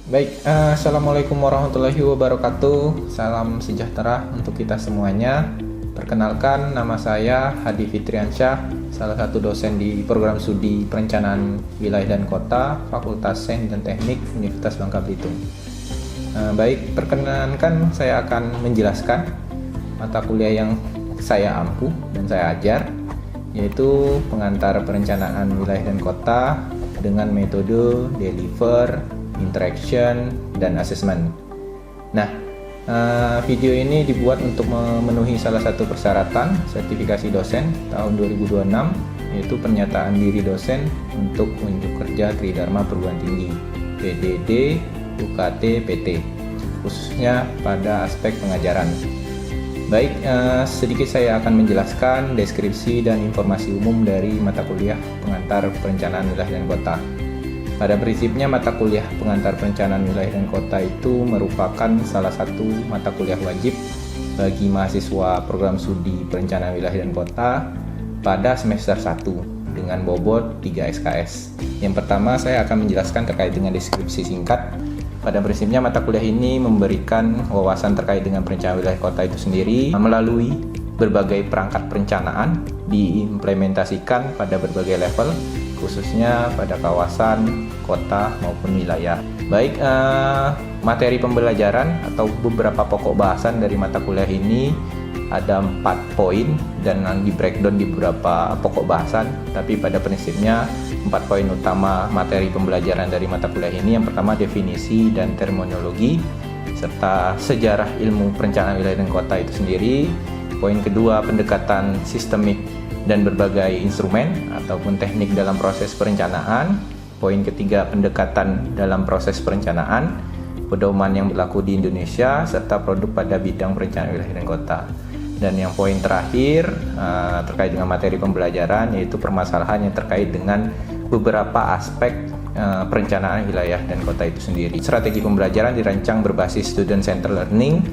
Assalamualaikum warahmatullahi wabarakatuh. Salam sejahtera untuk kita semuanya. Perkenalkan, nama saya Hadi Fitriansyah, salah satu dosen di program studi Perencanaan Wilayah dan Kota, Fakultas Sains dan Teknik Universitas Bangka Belitung. Perkenankan saya akan menjelaskan mata kuliah yang saya ampu dan saya ajar, yaitu pengantar perencanaan wilayah dan kota dengan metode deliver, interaction, dan assessment. Nah, video ini dibuat untuk memenuhi salah satu persyaratan sertifikasi dosen tahun 2026, yaitu pernyataan diri dosen untuk unjuk kerja Tridharma Perguruan Tinggi PDD UKT PT, khususnya pada aspek pengajaran. Sedikit saya akan menjelaskan deskripsi dan informasi umum dari mata kuliah pengantar perencanaan wilayah dan kota. Pada prinsipnya, mata kuliah pengantar perencanaan wilayah dan kota itu merupakan salah satu mata kuliah wajib bagi mahasiswa program studi perencanaan wilayah dan kota pada semester 1 dengan bobot 3 SKS. Yang pertama, saya akan menjelaskan terkait dengan deskripsi singkat. Pada prinsipnya, mata kuliah ini memberikan wawasan terkait dengan perencanaan wilayah kota itu sendiri melalui berbagai perangkat perencanaan diimplementasikan pada berbagai level, khususnya pada kawasan, kota, maupun wilayah. Materi pembelajaran atau beberapa pokok bahasan dari mata kuliah ini ada 4 poin dan di breakdown di beberapa pokok bahasan, tapi pada prinsipnya 4 poin utama materi pembelajaran dari mata kuliah ini. Yang pertama, definisi dan terminologi serta sejarah ilmu perencanaan wilayah dan kota itu sendiri. Poin kedua, pendekatan sistemik dan berbagai instrumen ataupun teknik dalam proses perencanaan. Poin ketiga, pendekatan dalam proses perencanaan, pedoman yang berlaku di Indonesia serta produk pada bidang perencanaan wilayah dan kota. Dan yang poin terakhir terkait dengan materi pembelajaran, yaitu permasalahan yang terkait dengan beberapa aspek perencanaan wilayah dan kota itu sendiri. Strategi pembelajaran dirancang berbasis student centered learning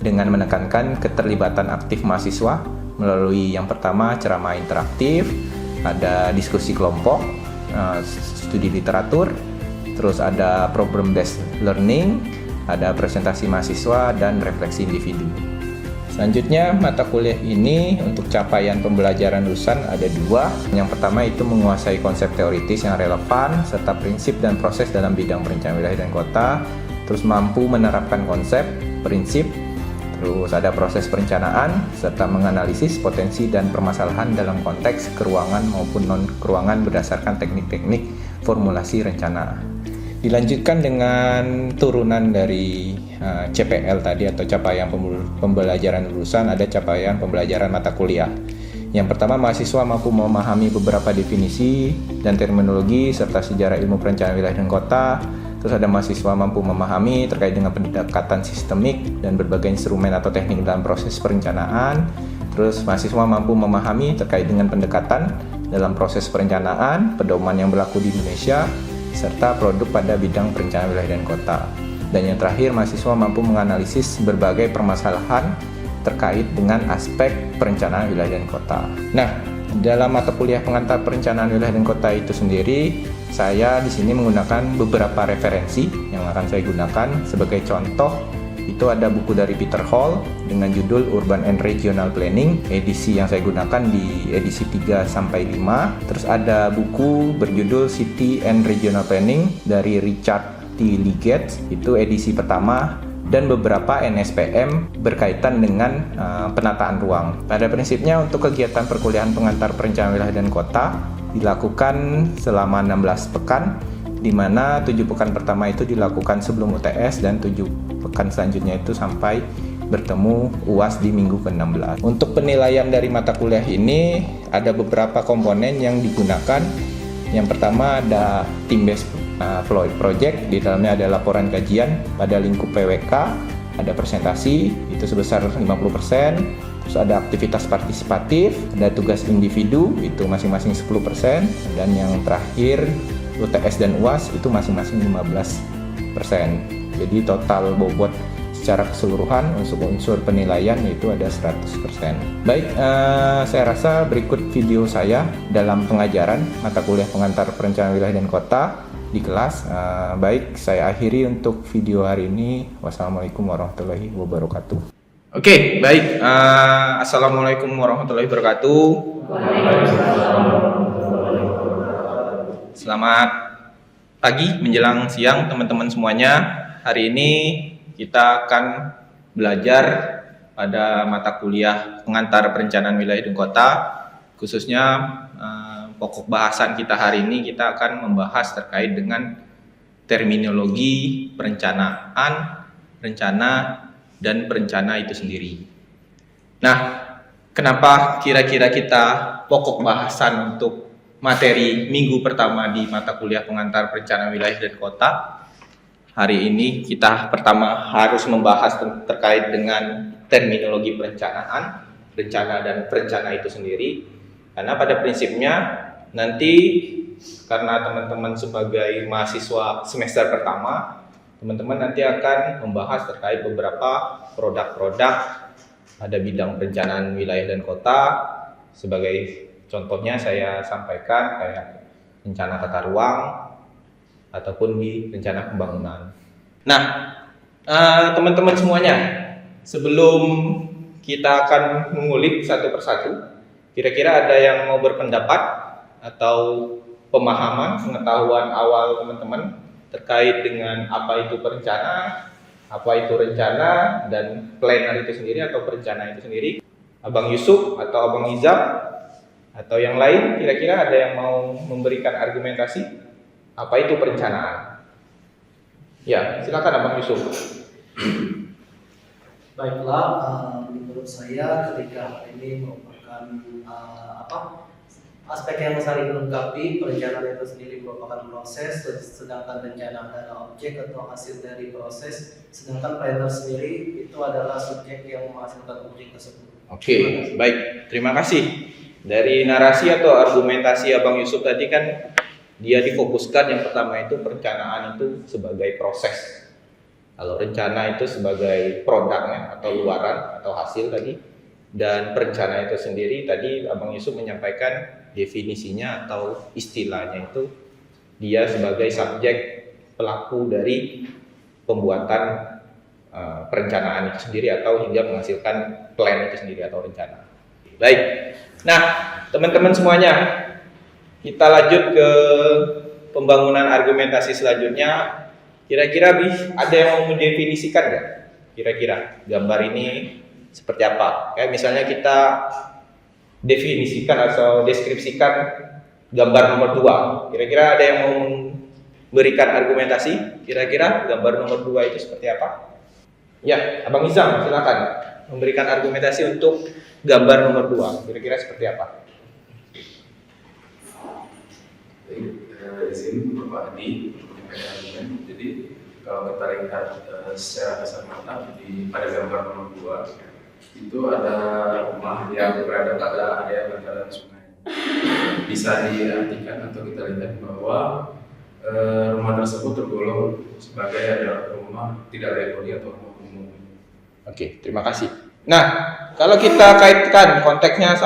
dengan menekankan keterlibatan aktif mahasiswa melalui yang pertama ceramah interaktif, ada diskusi kelompok, studi literatur, terus ada problem based learning, ada presentasi mahasiswa, dan refleksi individu. Selanjutnya, mata kuliah ini untuk capaian pembelajaran lulusan ada 2. Yang pertama itu menguasai konsep teoritis yang relevan serta prinsip dan proses dalam bidang perencanaan wilayah dan kota, terus mampu menerapkan konsep, prinsip, terus ada proses perencanaan serta menganalisis potensi dan permasalahan dalam konteks keruangan maupun non-keruangan berdasarkan teknik-teknik formulasi rencana. Dilanjutkan dengan turunan dari CPL tadi atau capaian pembelajaran lulusan, ada capaian pembelajaran mata kuliah. Yang pertama, mahasiswa mampu memahami beberapa definisi dan terminologi serta sejarah ilmu perencanaan wilayah dan kota. Terus ada mahasiswa mampu memahami terkait dengan pendekatan sistemik dan berbagai instrumen atau teknik dalam proses perencanaan. Terus mahasiswa mampu memahami terkait dengan pendekatan dalam proses perencanaan, pedoman yang berlaku di Indonesia, serta produk pada bidang perencanaan wilayah dan kota. Dan yang terakhir, mahasiswa mampu menganalisis berbagai permasalahan terkait dengan aspek perencanaan wilayah dan kota. Nah, dalam mata kuliah pengantar perencanaan wilayah dan kota itu sendiri, saya di sini menggunakan beberapa referensi yang akan saya gunakan. Sebagai contoh, itu ada buku dari Peter Hall dengan judul Urban and Regional Planning, edisi yang saya gunakan di edisi 3-5. Terus ada buku berjudul City and Regional Planning dari Richard T. Liggett, itu edisi pertama, dan beberapa NSPM berkaitan dengan penataan ruang. Pada prinsipnya, untuk kegiatan perkuliahan pengantar perencanaan wilayah dan kota dilakukan selama 16 pekan, di mana 7 pekan pertama itu dilakukan sebelum UTS dan 7 pekan selanjutnya itu sampai bertemu UAS di minggu ke-16. Untuk penilaian dari mata kuliah ini ada beberapa komponen yang digunakan. Yang pertama ada team based project, di dalamnya ada laporan kajian pada lingkup PWK, ada presentasi itu sebesar 50%, terus ada aktivitas partisipatif, ada tugas individu itu masing-masing 10%, dan yang terakhir UTS dan UAS itu masing-masing 15%. Jadi total bobot secara keseluruhan unsur penilaian itu ada 100%. Saya rasa berikut video saya dalam pengajaran mata kuliah pengantar perencanaan wilayah dan kota di kelas. Baik, saya akhiri untuk video hari ini. Wassalamualaikum warahmatullahi wabarakatuh. Oke, baik. Assalamualaikum warahmatullahi wabarakatuh. Selamat pagi menjelang siang teman-teman semuanya. Hari ini kita akan belajar pada mata kuliah pengantar perencanaan wilayah dan kota. Khususnya pokok bahasan kita hari ini kita akan membahas terkait dengan terminologi perencanaan, rencana, dan perencana itu sendiri. Nah, kenapa kira-kira kita pokok bahasan untuk materi minggu pertama di mata kuliah pengantar perencanaan wilayah dan kota? Hari ini kita pertama harus membahas terkait dengan terminologi perencanaan, rencana dan perencana itu sendiri. Karena pada prinsipnya nanti karena teman-teman sebagai mahasiswa semester pertama, teman-teman nanti akan membahas terkait beberapa produk-produk pada bidang perencanaan wilayah dan kota. Sebagai contohnya saya sampaikan kayak rencana tata ruang ataupun di rencana pembangunan. Nah, teman-teman semuanya, sebelum kita akan mengulik satu persatu, kira-kira ada yang mau berpendapat atau pemahaman, pengetahuan awal teman-teman terkait dengan apa itu perencana, apa itu rencana, dan planner itu sendiri atau perencana itu sendiri? Abang Yusuf atau Abang Izam atau yang lain, kira-kira ada yang mau memberikan argumentasi apa itu perencanaan? Ya, silakan Abang Yusuf. Baiklah, menurut saya ketika hal ini merupakan aspek yang saling melengkapi. Perencanaan itu sendiri merupakan proses, sedangkan rencana adalah objek atau hasil dari proses, sedangkan planner sendiri itu adalah subjek yang menghasilkan objek tersebut. Oke, baik, terima kasih. Dari narasi atau argumentasi Abang Yusuf tadi kan dia difokuskan yang pertama itu perencanaan itu sebagai proses. Kalau rencana itu sebagai produknya atau luaran atau hasil tadi, dan perencana itu sendiri tadi Abang Yusuf menyampaikan definisinya atau istilahnya itu dia sebagai subjek pelaku dari pembuatan perencanaan itu sendiri atau hingga menghasilkan plan itu sendiri atau rencana. Baik, nah teman-teman semuanya, kita lanjut ke pembangunan argumentasi selanjutnya. Kira-kira ada yang mau mendefinisikan nggak? Kira-kira gambar ini seperti apa? Kayak misalnya kita definisikan atau deskripsikan gambar nomor 2. Kira-kira ada yang mau memberikan argumentasi? Kira-kira gambar nomor 2 itu seperti apa? Ya, Abang Izam, silakan memberikan argumentasi untuk gambar nomor 2. Kira-kira seperti apa? Izin Bapak Adi menyampaikan argumen. Jadi kalau kita lihat secara kasat mata pada gambar nomor 2 itu ada rumah yang berada pada area bantaran sungai. Bisa diartikan atau kita lihat bahwa rumah tersebut tergolong sebagai adalah rumah tidak layak huni atau rumah umum. Oke, terima kasih. Nah, kalau kita kaitkan konteksnya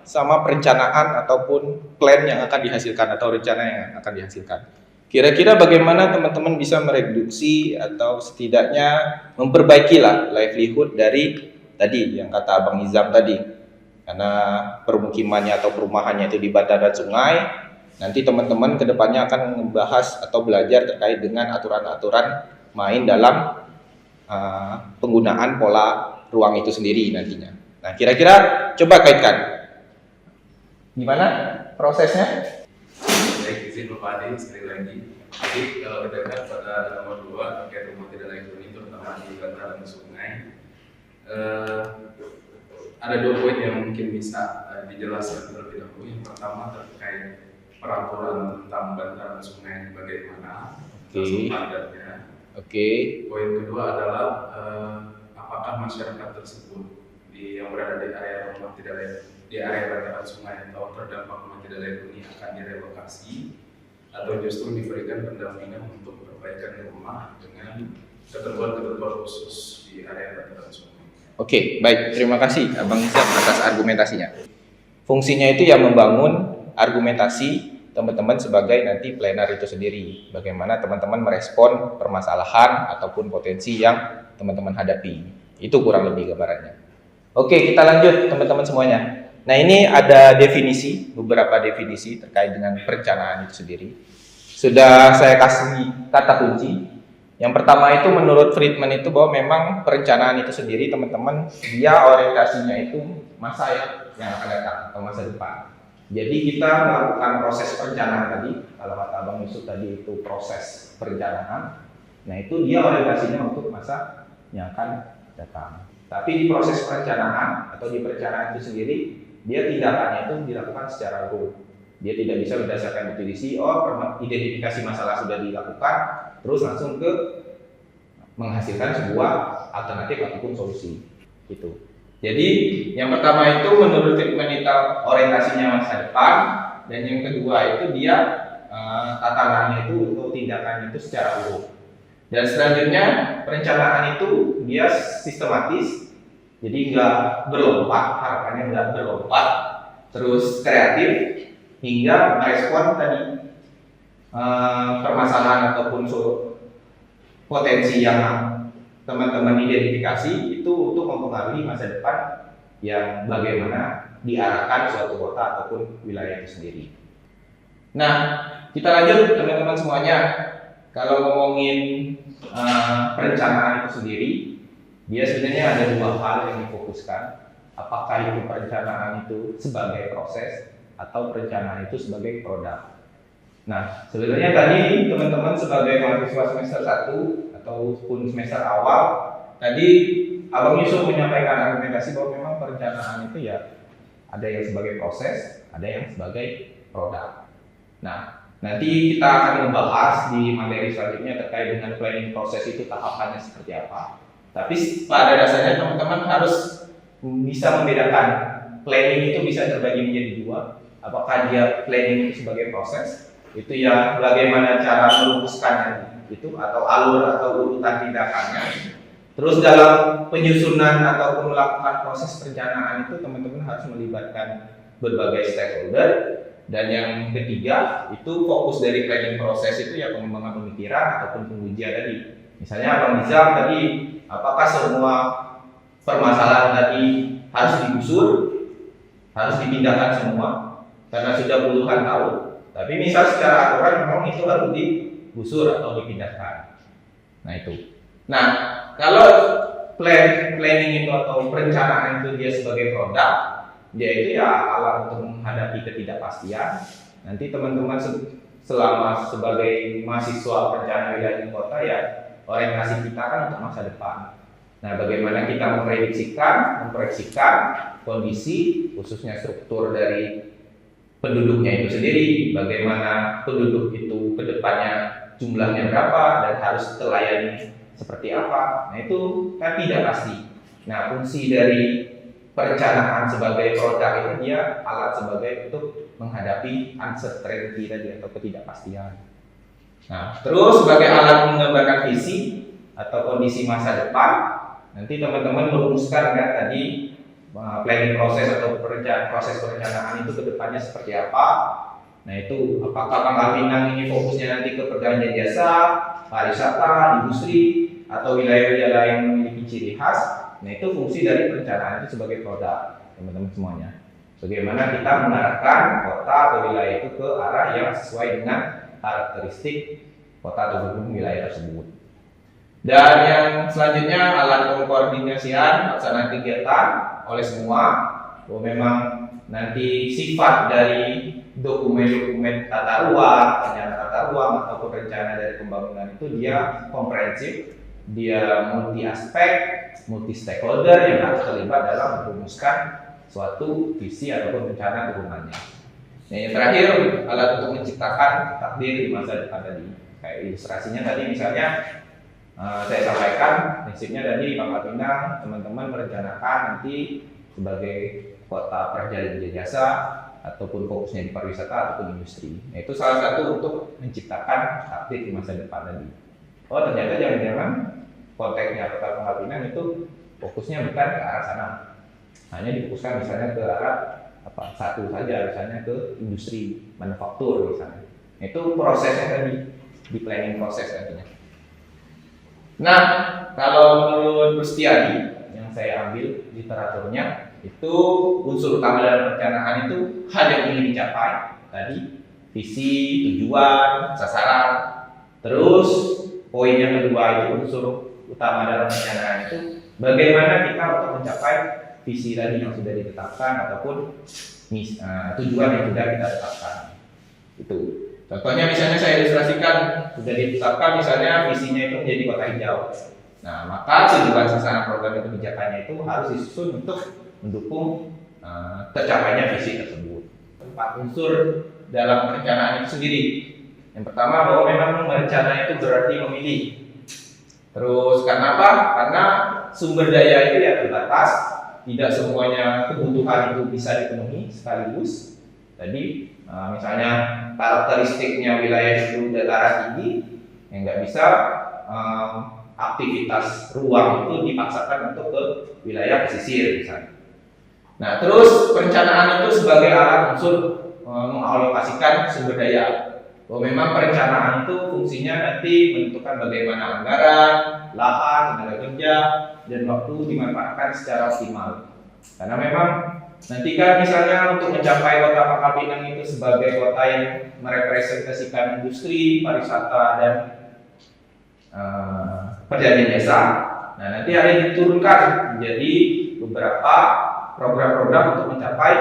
sama perencanaan ataupun plan yang akan dihasilkan atau rencana yang akan dihasilkan, kira-kira bagaimana teman-teman bisa mereduksi atau setidaknya memperbaikilah livelihood dari tadi yang kata Abang Izam tadi, karena permukimannya atau perumahannya itu di bantaran sungai. Nanti teman-teman kedepannya akan membahas atau belajar terkait dengan aturan-aturan main dalam penggunaan pola ruang itu sendiri nantinya. Nah, kira-kira coba kaitkan gimana prosesnya? Baik, izin Bapak Adi sekali lagi. Jadi kalau kita lihat pada nomor 2 terkait rumah tidak layak huni terutama di bantaran sungai, ada 2 poin yang mungkin bisa dijelaskan terlebih dahulu. Yang pertama terkait peraturan tentang bantaran sungai bagaimana standarnya. Poin kedua adalah apakah masyarakat tersebut yang berada di area rumah tidak layak, di area bantaran sungai atau terdampak rumah tidak layak huni akan direlokasi atau justru diberikan pendampingan untuk perbaikan rumah dengan ketentuan-ketentuan khusus di area bantaran sungai. Oke, baik. Terima kasih Abang Izam atas argumentasinya. Fungsinya itu ya membangun argumentasi teman-teman sebagai nanti planner itu sendiri. Bagaimana teman-teman merespon permasalahan ataupun potensi yang teman-teman hadapi. Itu kurang lebih gambarannya. Oke, kita lanjut teman-teman semuanya. Nah, ini ada beberapa definisi terkait dengan perencanaan itu sendiri. Sudah saya kasih kata kunci. Yang pertama itu menurut Friedman itu bahwa memang perencanaan itu sendiri teman-teman dia orientasinya itu masa yang akan datang atau masa depan. Jadi kita melakukan proses perencanaan tadi, kalau kata Abang Yusuf tadi itu proses perencanaan. Nah itu dia orientasinya untuk masa yang akan datang. Tapi di proses perencanaan atau di perencanaan itu sendiri dia tindakannya itu dilakukan secara urut. Dia tidak bisa berdasarkan definisi, identifikasi masalah sudah dilakukan, terus langsung ke menghasilkan sebuah alternatif ataupun solusi. Gitu. Jadi yang pertama itu menurut Friedman itu orientasinya masa depan, dan yang kedua itu dia tatanannya itu atau tindakannya itu secara urut. Dan selanjutnya perencanaan itu dia sistematis, jadi nggak berlompat, harapannya nggak berlompat, terus kreatif, hingga merespon tadi permasalahan ataupun potensi yang teman-teman identifikasi itu untuk mempengaruhi masa depan yang bagaimana diarahkan suatu kota ataupun wilayah itu sendiri. Nah, kita lanjut teman-teman semuanya. Kalau ngomongin perencanaan itu sendiri, dia sebenarnya ada dua hal yang difokuskan. Apakah itu perencanaan itu sebagai proses atau perencanaan itu sebagai produk. Nah, sebenarnya tadi teman-teman sebagai mahasiswa semester 1 ataupun semester awal, tadi Abang Yusuf menyampaikan argumentasi bahwa memang perencanaan itu ya ada yang sebagai proses, ada yang sebagai produk. Nah, nanti kita akan membahas di materi selanjutnya terkait dengan planning proses itu tahapannya seperti apa. Tapi pada dasarnya teman-teman harus bisa membedakan planning itu bisa terbagi menjadi dua. Apakah dia planning itu sebagai proses, itu ya bagaimana cara merumuskannya itu atau alur atau urutan tindakannya. Terus dalam penyusunan ataupun melakukan proses perencanaan itu teman-teman harus melibatkan berbagai stakeholder. Dan yang ketiga itu fokus dari planning proses itu ya pengembangan pemikiran ataupun pengujian tadi. Misalnya Abang Nizam tadi, apakah semua permasalahan tadi harus digusur, harus dipindahkan semua karena sudah puluhan tahun. Tapi misal secara aturan memang itu harus digusur atau dipindahkan. Nah itu. Nah kalau planning itu atau perencanaan itu dia sebagai produk, dia itu ya alat untuk menghadapi ketidakpastian. Nanti teman-teman selama sebagai mahasiswa perencanaan wilayah dan kota ya orientasi kita kan untuk masa depan. Nah, bagaimana kita memproyeksikan kondisi khususnya struktur dari penduduknya itu sendiri, bagaimana penduduk itu ke depannya jumlahnya berapa dan harus terlayani seperti apa. Nah, itu kan tidak pasti. Nah, fungsi dari perencanaan sebagai produk itu dia alat sebagai untuk menghadapi uncertainty tadi atau ketidakpastian. Nah, terus sebagai alat menggambarkan visi atau kondisi masa depan, nanti teman-teman merumuskan kan tadi planning proses atau proses perencanaan itu ke depannya seperti apa. Nah, itu apakah Pangkal Pinang ini fokusnya nanti ke pergantian jasa, pariwisata, industri atau wilayah-wilayah yang memiliki ciri khas. Nah, itu fungsi dari perencanaan itu sebagai produk, teman-teman semuanya. Bagaimana kita mengarahkan kota atau wilayah itu ke arah yang sesuai dengan karakteristik kota atau wilayah tersebut. Dan yang selanjutnya alat pengkoordinasian pelaksanaan kegiatan oleh semua. Bahwa memang nanti sifat dari dokumen-dokumen tata ruang, rencana tata ruang ataupun rencana dari pembangunan itu dia komprehensif, dia multi aspek, multi stakeholder yang harus terlibat dalam merumuskan suatu visi ataupun rencana turunannya. Nah, yang terakhir alat untuk menciptakan takdir di masa depan tadi. Kayak ilustrasinya tadi misalnya saya sampaikan prinsipnya tadi Pangkal Pinang teman-teman merencanakan nanti sebagai kota perjalanan jasa ataupun fokusnya di pariwisata ataupun industri. Nah, itu salah satu untuk menciptakan takdir di masa depan tadi. Oh, ternyata jangan-jangan konteksnya kota Pangkal Pinang itu fokusnya bukan ke arah sana, hanya difokuskan misalnya ke arah satu saja, misalnya ke industri manufaktur misalnya. Itu prosesnya tadi di planning proses nantinya. Nah, kalau menurut Rustiadi yang saya ambil literaturnya, itu unsur utama dalam perencanaan itu hal yang ingin dicapai tadi, visi, tujuan, sasaran. Terus poin yang kedua itu unsur utama dalam perencanaan itu bagaimana kita untuk mencapai visi tadi yang sudah ditetapkan ataupun tujuan yang sudah kita tetapkan. Itu. Contohnya misalnya saya ilustrasikan sudah ditetapkan misalnya visinya itu menjadi kota hijau. Nah, maka tujuan sasaran program kebijakannya itu harus disusun untuk mendukung tercapainya visi tersebut. 4 unsur dalam perencanaan itu sendiri. Yang pertama bahwa memang merencana itu berarti memilih. Terus karena apa? Karena sumber daya itu ya terbatas, tidak semuanya kebutuhan itu bisa dipenuhi sekaligus. Tadi misalnya karakteristiknya wilayah itu dataran tinggi, yang nggak bisa aktivitas ruang itu dipaksakan untuk ke wilayah pesisir misalnya. Nah, terus perencanaan itu sebagai alat unsur mengalokasikan sumber daya. Bahwa memang perencanaan itu fungsinya nanti menentukan bagaimana anggaran, lahan, tenaga kerja, dan waktu dimanfaatkan secara optimal. Karena memang nanti kan misalnya untuk mencapai kota Pangkal itu sebagai kota yang merepresentasikan industri, pariwisata, dan perjalanan jasa. Nah, nanti ada diturunkan menjadi beberapa program-program untuk mencapai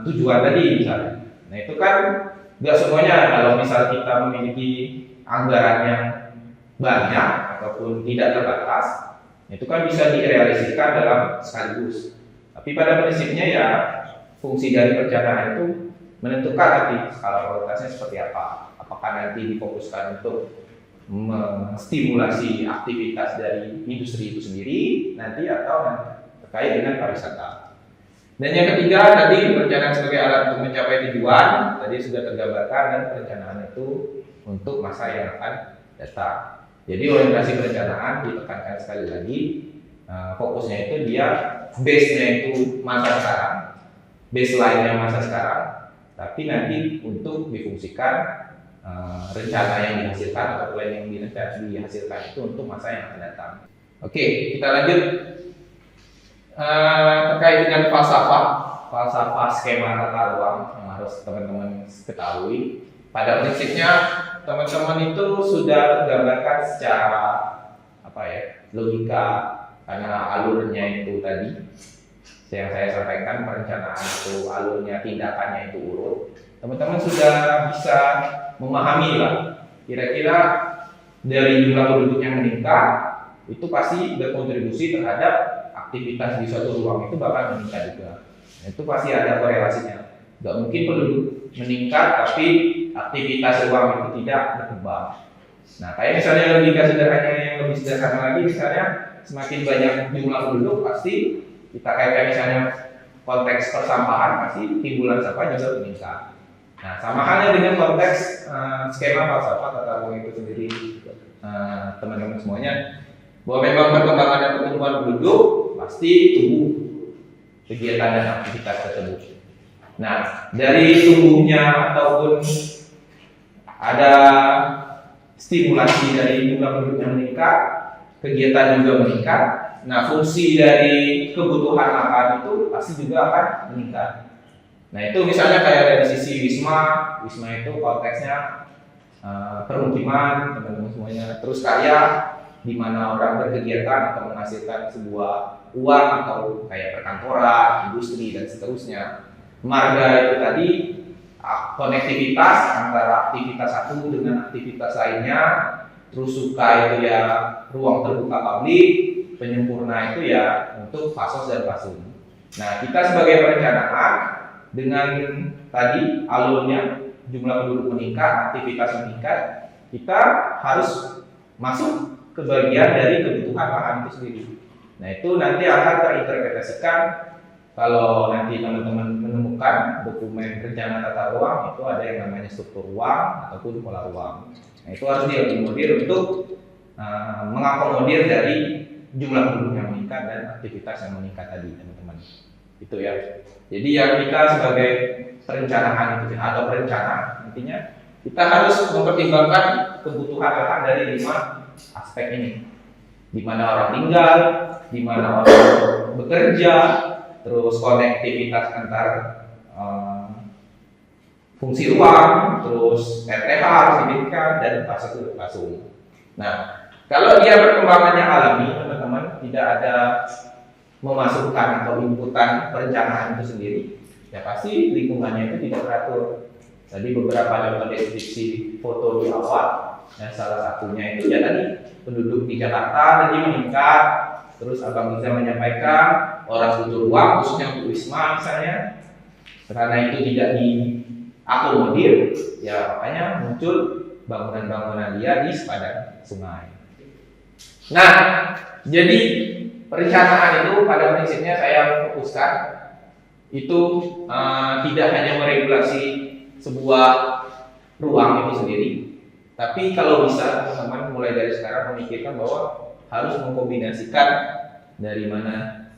tujuan tadi misalnya. Nah, itu kan nggak semuanya kalau misal kita memiliki anggaran yang banyak ataupun tidak terbatas, itu kan bisa direalisasikan dalam sekaligus. Tapi pada prinsipnya ya fungsi dari perencanaan itu menentukan nanti skala prioritasnya seperti apa. Apakah nanti difokuskan untuk menstimulasi aktivitas dari industri itu sendiri nanti atau terkait dengan pariwisata. Dan yang ketiga tadi perencanaan sebagai alat untuk mencapai tujuan tadi sudah tergambarkan, dan perencanaan itu untuk masa yang akan datang. Jadi orientasi perencanaan ditekankan sekali lagi, fokusnya itu dia base-nya itu masa sekarang, baseline-nya masa sekarang, tapi nanti untuk difungsikan rencana yang dihasilkan atau plan yang dihasilkan itu untuk masa yang akan datang. Oke, kita lanjut terkait dengan falsafah skema tata ruang yang harus teman-teman ketahui. Pada prinsipnya teman-teman itu sudah tergambarkan secara logika, karena alurnya itu tadi yang saya sampaikan, perencanaan itu alurnya, tindakannya itu urut. Teman-teman sudah bisa memahami lah kira-kira dari jumlah penduduk yang meningkat itu pasti berkontribusi terhadap aktivitas di suatu ruang itu bakal meningkat juga. Itu pasti ada korelasinya. Gak mungkin penduduk meningkat tapi aktivitas ruang itu tidak berkembang. Nah, kayak misalnya logika sederhana yang lebih sederhana lagi, misalnya semakin banyak jumlah penduduk pasti kita kayak misalnya konteks persampahan pasti timbulan sampah juga meningkat. Nah, sama halnya dengan konteks skema falsafah tata ruang itu sendiri, teman-teman semuanya, bahwa memang perkembangan dan pertumbuhan penduduk pasti tumbuh kegiatan dan aktivitas tersebut. Nah, dari tumbuhnya ataupun ada stimulasi dari jumlah penduduk yang meningkat, kegiatan juga meningkat. Nah, fungsi dari kebutuhan makan itu pasti juga akan meningkat. Nah, itu misalnya kayak dari sisi wisma itu konteksnya permukiman, teman-teman semuanya. Terus kaya, di mana orang berkegiatan atau menghasilkan sebuah uang atau kayak perkantoran, industri dan seterusnya. Marga itu tadi konektivitas antara aktivitas satu dengan aktivitas lainnya. Terus suka itu ya ruang terbuka publik, penyempurna itu ya untuk fasos dan fasum. Nah, kita sebagai perencanaan dengan tadi alurnya jumlah penduduk meningkat, aktivitas meningkat, kita harus masuk ke bagian dari kebutuhan lahan itu sendiri. Nah, itu nanti akan terinterpretasikan kalau nanti teman-teman menemukan dokumen rencana tata ruang, itu ada yang namanya struktur ruang ataupun pola ruang. Nah, itu harus diakomodir untuk mengakomodir dari jumlah penduduk yang meningkat dan aktivitas yang meningkat tadi, teman-teman. Itu ya. Jadi ya kita sebagai perencanaan itu atau perencana, intinya kita harus mempertimbangkan kebutuhan lahan dari 5 aspek ini. Di mana orang tinggal, di mana orang bekerja, terus konektivitas antar fungsi ruang, terus RTH harus didirikan, dan fase langsung. Nah, kalau dia perkembangannya alami, teman-teman, tidak ada memasukkan atau inputan perencanaan itu sendiri, ya pasti lingkungannya itu tidak teratur. Tadi beberapa contoh deskripsi foto di awal, nah salah satunya itu ya tadi penduduk di Jakarta tadi meningkat, terus Abang bisa menyampaikan orang butuh ruang, khususnya untuk wisma misalnya, karena itu tidak diakomodir, ya makanya muncul bangunan-bangunan liar di sepadan sungai. Nah, jadi perencanaan itu pada prinsipnya saya fokuskan itu tidak hanya meregulasi sebuah ruang itu sendiri, tapi kalau bisa teman-teman mulai dari sekarang memikirkan bahwa harus mengkombinasikan dari mana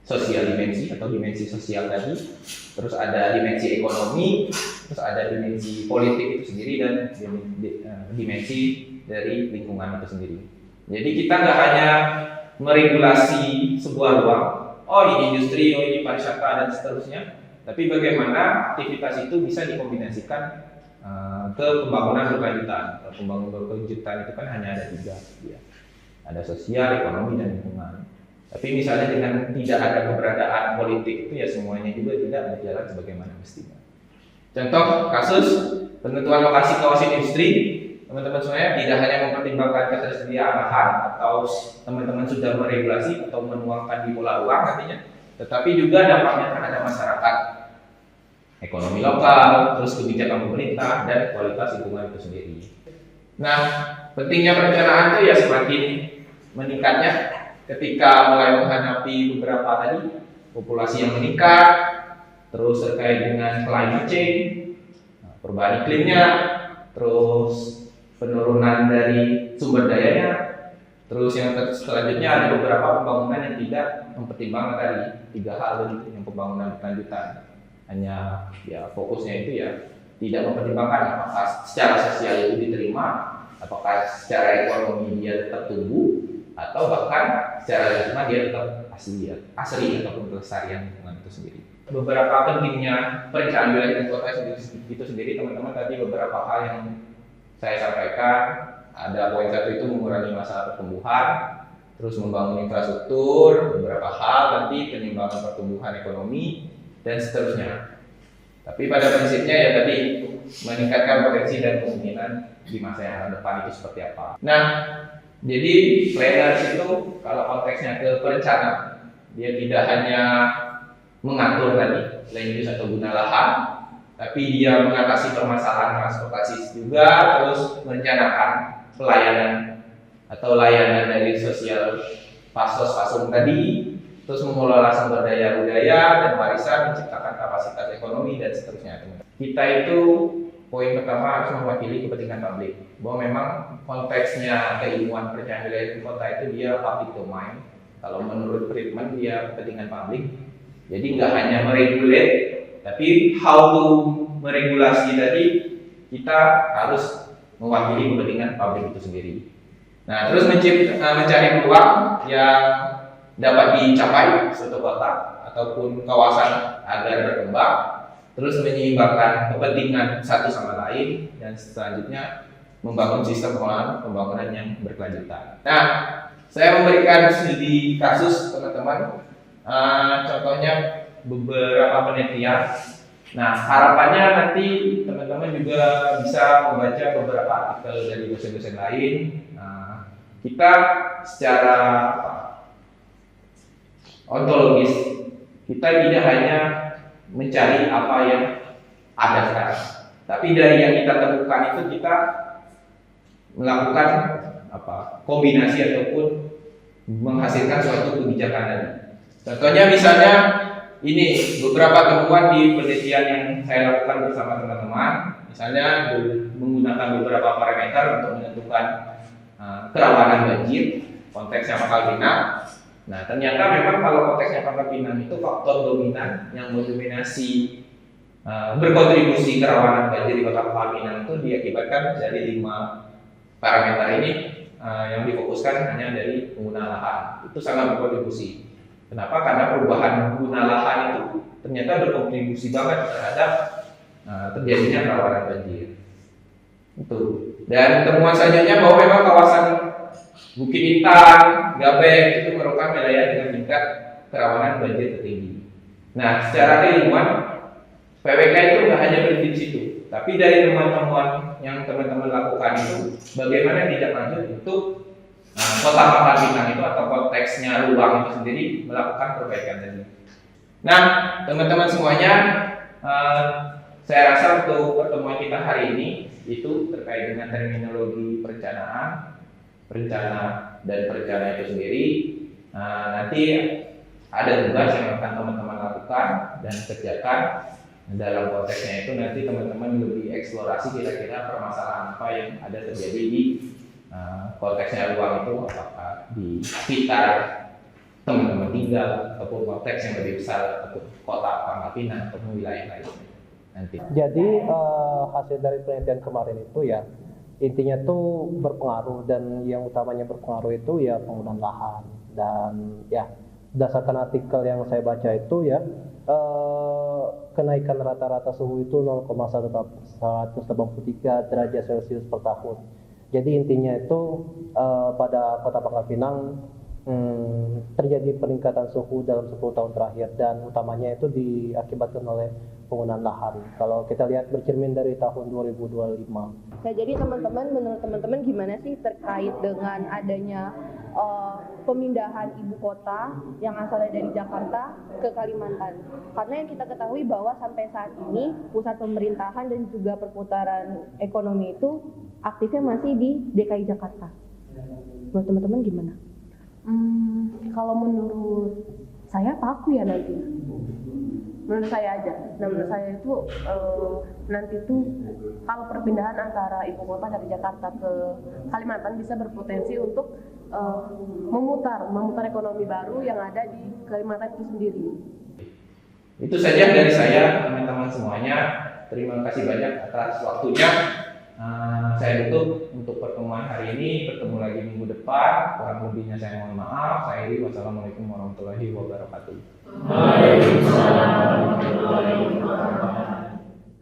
sosial dimensi atau dimensi sosial tadi, terus ada dimensi ekonomi, terus ada dimensi politik itu sendiri, dan dimensi dari lingkungan itu sendiri. Jadi kita nggak hanya meregulasi sebuah ruang, oh ini industri, oh ini pariwisata dan seterusnya, tapi bagaimana aktivitas itu bisa dikombinasikan ke pembangunan berkelanjutan. Pembangunan berkelanjutan itu kan hanya ada 3, ya. Ada sosial, ekonomi, dan lingkungan. Tapi misalnya dengan tidak ada keberadaan politik itu ya semuanya juga tidak berjalan sebagaimana mestinya. Contoh kasus penentuan lokasi kawasan industri, teman-teman semuanya tidak hanya mempertimbangkan ketersediaan lahan atau teman-teman sudah meregulasi atau menuangkan di pola ruang artinya, tetapi juga dampaknya terhadap masyarakat, ekonomi lokal, terus kebijakan pemerintah, dan kualitas lingkungan itu sendiri. Nah, pentingnya perencanaan itu ya semakin meningkatnya ketika mulai menghadapi beberapa tadi populasi yang meningkat, terus terkait dengan climate change, perubahan iklimnya, terus penurunan dari sumber dayanya, terus yang selanjutnya ada beberapa pembangunan yang tidak mempertimbangkan tadi 3 hal tadi, yang pembangunan berkelanjutan. Hanya ya fokusnya itu ya tidak mempertimbangkan apakah secara sosial itu diterima, apakah secara ekonomi dia tetap tumbuh, atau bahkan secara lingkungan dia tetap asli ataupun kelestarian lingkungan itu sendiri. Beberapa pentingnya perencanaan wilayah dan kota itu sendiri, teman-teman, tadi beberapa hal yang saya sampaikan. Ada poin 1 itu mengurangi masalah pertumbuhan, terus membangun infrastruktur, beberapa hal nanti penyimpanan pertumbuhan ekonomi, dan seterusnya. Tapi pada prinsipnya ya tadi meningkatkan potensi dan kemungkinan di masa yang akan depan itu seperti apa. Nah, jadi planners itu kalau konteksnya ke perencana, dia tidak hanya mengatur tadi land use atau guna lahan, tapi dia mengatasi permasalahan transportasi juga, terus merencanakan pelayanan atau layanan dari sosial pasos-pasum tadi, terus mengelola sumber daya budaya dan warisan, menciptakan kapasitas ekonomi, dan seterusnya. Kita itu poin pertama harus mewakili kepentingan publik, bahwa memang konteksnya keilmuan perencanaan wilayah dan kota itu dia public domain. Kalau menurut Friedman dia kepentingan publik, jadi nggak hanya meregulate, tapi how to meregulasi tadi kita harus mewakili kepentingan publik itu sendiri. Nah, terus mencari peluang yang dapat dicapai suatu kota ataupun kawasan agar berkembang, terus menyeimbangkan kepentingan satu sama lain, dan selanjutnya membangun sistem pembangunan yang berkelanjutan. Nah, saya memberikan studi kasus teman-teman, contohnya beberapa penelitian. Nah, harapannya nanti teman-teman juga bisa membaca beberapa artikel dari dosen-dosen lain. Nah, kita secara ontologis, kita tidak hanya mencari apa yang ada sekarang, tapi dari yang kita temukan itu kita melakukan kombinasi ataupun menghasilkan suatu kebijakan tadi. Contohnya misalnya ini beberapa temuan di penelitian yang saya lakukan bersama teman-teman, misalnya menggunakan beberapa parameter untuk menentukan kerawanan banjir, konteksnya Pangkal Pinang. Nah, ternyata memang kalau konteksnya Pangkal Pinang itu faktor dominan yang mendominasi berkontribusi kerawanan banjir di Kota Pangkal Pinang itu diakibatkan dari 5 parameter ini yang difokuskan hanya dari penggunaan lahan. Itu sangat berkontribusi. Kenapa? Karena perubahan guna lahan itu ternyata berkontribusi banget terhadap terjadinya kerawanan banjir. Itu. Dan temuan selanjutnya bahwa memang kawasan Bukit Intan, Gabek itu merupakan wilayah dengan tingkat kerawanan banjir tertinggi. Nah, secara keilmuan PWK itu nggak hanya berhenti di situ, tapi dari teman-teman yang teman-teman lakukan itu, bagaimana tidak lanjut untuk Kota Pangkal Pinang itu atau konteksnya ruang itu sendiri melakukan perbaikan tadi. Nah, teman-teman semuanya, saya rasa untuk pertemuan kita hari ini itu terkait dengan terminologi perencanaan, rencana dan perencana itu sendiri. Nanti ada tugas yang akan teman-teman lakukan dan kerjakan. Dalam konteksnya itu nanti teman-teman lebih eksplorasi kira-kira permasalahan apa yang ada terjadi di konteksnya ruang itu, apakah di sekitar teman-teman tinggal ataupun konteks yang lebih besar ataupun Kota Pangkal Pinang ataupun wilayah lain nanti. Jadi hasil dari penelitian kemarin itu ya intinya tuh berpengaruh, dan yang utamanya berpengaruh itu ya penggunaan lahan. Dan ya berdasarkan artikel yang saya baca itu ya kenaikan rata-rata suhu itu 0,183 derajat Celcius per tahun. Jadi intinya itu pada Kota Pangkal Pinang terjadi peningkatan suhu dalam 10 tahun terakhir, dan utamanya itu diakibatkan oleh penggunaan lahan. Kalau kita lihat bercermin dari tahun 2025. Nah, jadi teman-teman, menurut teman-teman gimana sih terkait dengan adanya pemindahan ibu kota yang asalnya dari Jakarta ke Kalimantan? Karena yang kita ketahui bahwa sampai saat ini pusat pemerintahan dan juga perputaran ekonomi itu aktifnya masih di DKI Jakarta. Menurut teman-teman gimana? Kalau menurut saya paku ya nanti. Menurut saya aja. Nah, menurut saya itu nanti tuh kalau perpindahan antara ibu kota dari Jakarta ke Kalimantan bisa berpotensi untuk memutar ekonomi baru yang ada di Kalimantan itu sendiri. Itu saja dari saya, teman-teman semuanya. Terima kasih banyak atas waktunya. Saya tutup untuk pertemuan hari ini. Bertemu lagi minggu depan. Kurang lebihnya saya mohon maaf. Saya Iri. Wassalamualaikum warahmatullahi wabarakatuh. Waalaikumsalam warahmatullahi wabarakatuh.